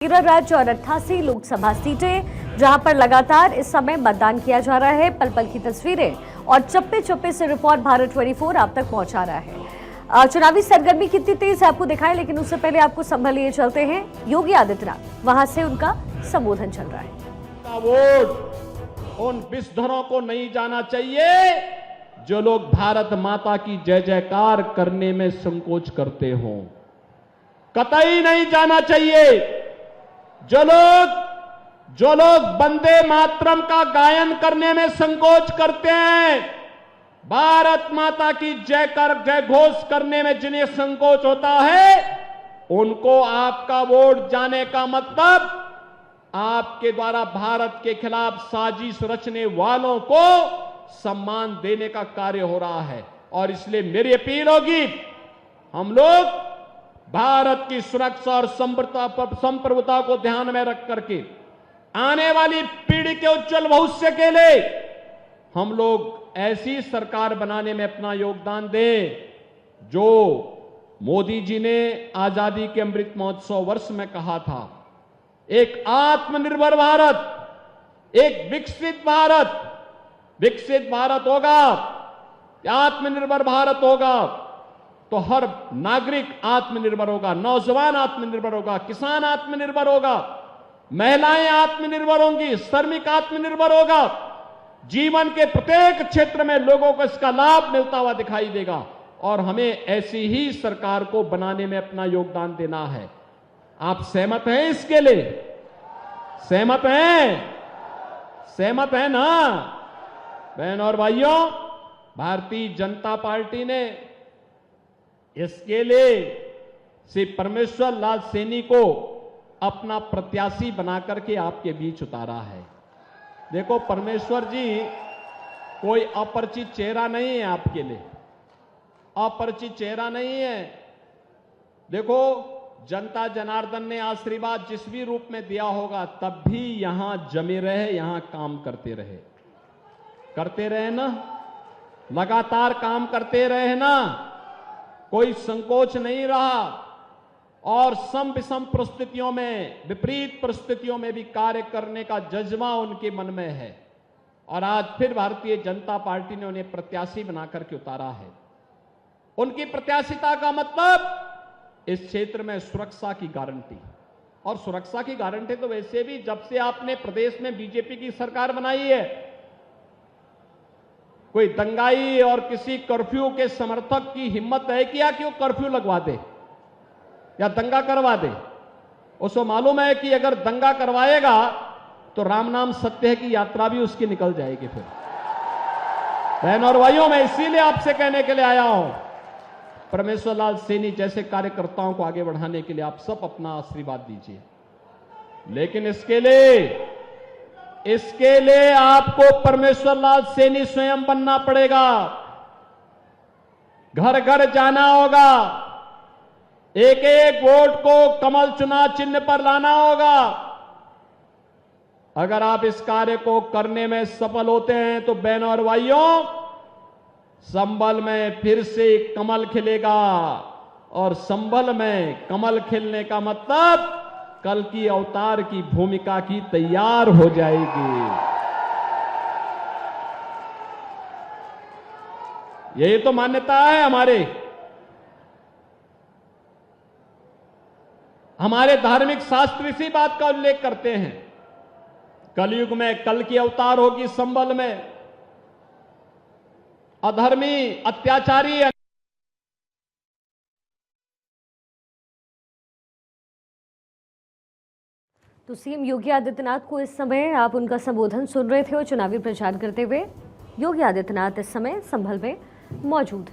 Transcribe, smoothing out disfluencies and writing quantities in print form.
13 राज्य और 88 लोकसभा सीटें जहां पर लगातार इस समय मतदान किया जा रहा है। पल पल की तस्वीरें और चप्पे चप्पे से रिपोर्ट भारत 24 आप तक पहुंचा रहा है। चुनावी सरगर्मी कितनी तेज है आपको दिखाएं, लेकिन उससे पहले आपको संभल लिए चलते हैं योगी आदित्यनाथ। वहां से उनका संबोधन चल रहा है। वोट उन विषधरों को नहीं जाना चाहिए जो लोग भारत माता की जय जयकार करने में संकोच करते हों। कतई नहीं जाना चाहिए जो लोग वंदे मातरम का गायन करने में संकोच करते हैं, भारत माता की जय घोष करने में जिन्हें संकोच होता है, उनको आपका वोट जाने का मतलब आपके द्वारा भारत के खिलाफ साजिश रचने वालों को सम्मान देने का कार्य हो रहा है। और इसलिए मेरी अपील होगी, हम लोग भारत की सुरक्षा और संप्रभुता को ध्यान में रख करके आने वाली पीढ़ी के उज्जवल भविष्य के लिए हम लोग ऐसी सरकार बनाने में अपना योगदान दें जो मोदी जी ने आजादी के अमृत महोत्सव वर्ष में कहा था, एक आत्मनिर्भर भारत, एक विकसित भारत होगा, आत्मनिर्भर भारत होगा तो हर नागरिक आत्मनिर्भर होगा, नौजवान आत्मनिर्भर होगा, किसान आत्मनिर्भर होगा, महिलाएं आत्मनिर्भर होंगी, श्रमिक आत्मनिर्भर होगा। जीवन के प्रत्येक क्षेत्र में लोगों को इसका लाभ मिलता हुआ दिखाई देगा और हमें ऐसी ही सरकार को बनाने में अपना योगदान देना है। आप सहमत हैं इसके लिए? सहमत हैं? सहमत हैं ना? बहन और भाइयों, भारतीय जनता पार्टी ने इसके लिए श्री परमेश्वर लाल सैनी को अपना प्रत्याशी बनाकर के आपके बीच उतारा है। देखो, परमेश्वर जी कोई अपरिचित चेहरा नहीं है, आपके लिए अपरिचित चेहरा नहीं है। देखो, जनता जनार्दन ने आशीर्वाद जिस भी रूप में दिया होगा तब भी यहां जमे रहे, यहां काम करते रहे ना, लगातार काम करते रहे ना, कोई संकोच नहीं रहा और सम विषम परिस्थितियों में, विपरीत परिस्थितियों में भी कार्य करने का जज्बा उनके मन में है। और आज फिर भारतीय जनता पार्टी ने उन्हें प्रत्याशी बनाकर के उतारा है। उनकी प्रत्याशिता का मतलब इस क्षेत्र में सुरक्षा की गारंटी, और सुरक्षा की गारंटी तो वैसे भी जब से आपने प्रदेश में बीजेपी की सरकार बनाई है, कोई दंगाई और किसी कर्फ्यू के समर्थक की हिम्मत है क्या कि वो कर्फ्यू लगवा दे या दंगा करवा दे? उसको मालूम है कि अगर दंगा करवाएगा तो राम नाम सत्य है की यात्रा भी उसकी निकल जाएगी। फिर बहन और भाइयों, मैं इसीलिए आपसे कहने के लिए आया हूं, परमेश्वर लाल सैनी जैसे कार्यकर्ताओं को आगे बढ़ाने के लिए आप सब अपना आशीर्वाद दीजिए। लेकिन इसके लिए आपको परमेश्वर लाल सैनी स्वयं बनना पड़ेगा, घर घर जाना होगा, एक एक वोट को कमल चुनाव चिन्ह पर लाना होगा। अगर आप इस कार्य को करने में सफल होते हैं तो बहनों और भाइयों, संभल में फिर से कमल खिलेगा, और संभल में कमल खिलने का मतलब कल की अवतार की भूमिका की तैयार हो जाएगी। यही तो मान्यता है हमारे धार्मिक शास्त्र इसी बात का उल्लेख करते हैं। कलयुग में कल की अवतार होगी, संभल में अधर्मी, अत्याचारी तो सीएम योगी आदित्यनाथ को इस समय आप उनका संबोधन सुन रहे थे और चुनावी प्रचार करते हुए योगी आदित्यनाथ इस समय संभल में मौजूद।